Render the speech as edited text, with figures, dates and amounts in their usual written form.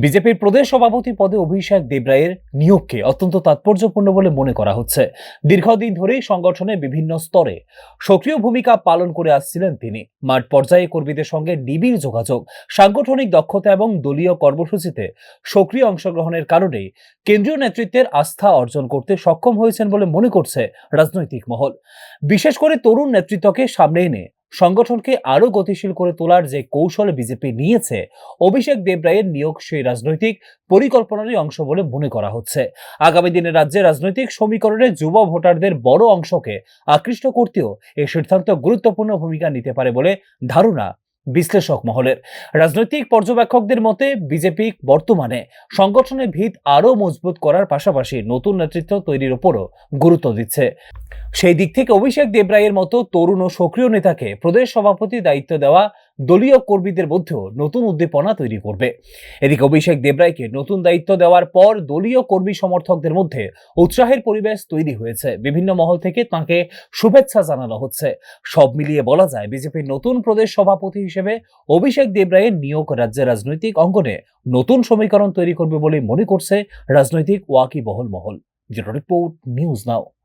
বিজেপির প্রদেশ সভাপতি পদে অভিষেক দেবরায়ের নিয়োগকে অত্যন্ত তাৎপর্যপূর্ণ বলে মনে করা হচ্ছে। দীর্ঘদিন ধরেই সংগঠনের বিভিন্ন স্তরে সক্রিয় ভূমিকা পালন করে আসছিলেন তিনি। মাঠ পর্যায়ে কর্মীদের সঙ্গে নিবিড় যোগাযোগ, সাংগঠনিক দক্ষতা এবং দলীয় কর্মসূচিতে সক্রিয় অংশগ্রহণের কারণেই কেন্দ্রীয় নেতৃত্বের আস্থা অর্জন করতে সক্ষম হয়েছেন বলে মনে করছে রাজনৈতিক মহল। বিশেষ করে তরুণ নেতৃত্বকে সামনে এনে সংগঠনকে আরো গতিশীল করে তোলার যে কৌশল বিজেপি নিয়েছে, অভিষেক দেবরায়ের নিয়োগ সেই রাজনৈতিক পরিকল্পনারই অংশ বলে মনে করা হচ্ছে। আগামী দিনে রাজ্যের রাজনৈতিক সমীকরণে যুব ভোটারদের বড় অংশকে আকৃষ্ট করতেও এই সিদ্ধান্ত গুরুত্বপূর্ণ ভূমিকা নিতে পারে বলে ধারণা বিশ্লেষক মহলের। রাজনৈতিক পর্যবেক্ষকদের মতে বিজেপি বর্তমানে সংগঠনের ভিত আরো মজবুত করার পাশাপাশি নতুন নেতৃত্ব তৈরির উপরও গুরুত্ব দিচ্ছে। সেই দিক থেকে অভিষেক দেবরায়ের মতো তরুণ ও সক্রিয় নেতাকে প্রদেশ সভাপতি দায়িত্ব দেওয়া দলীয় কর্মীদের মধ্যেও নতুন উদ্দীপনা তৈরি করবে। এদিকে অভিষেক দেবরায়কে নতুন দায়িত্ব দেওয়ার পর দলীয় কর্মী সমর্থকদের মধ্যে উৎসাহের পরিবেশ তৈরি হয়েছে। বিভিন্ন মহল থেকে তাকে শুভেচ্ছা জানানো হচ্ছে। সব মিলিয়ে বলা যায় বিজেপির নতুন প্রদেশ সভাপতি হিসেবে অভিষেক দেবরায়ের নিয়োগ রাজ্যের রাজনৈতিক অঙ্গনে নতুন সমীকরণ তৈরি করবে বলে মনে করছে রাজনৈতিক ওয়াকিবহল মহল। Bureau report, news now.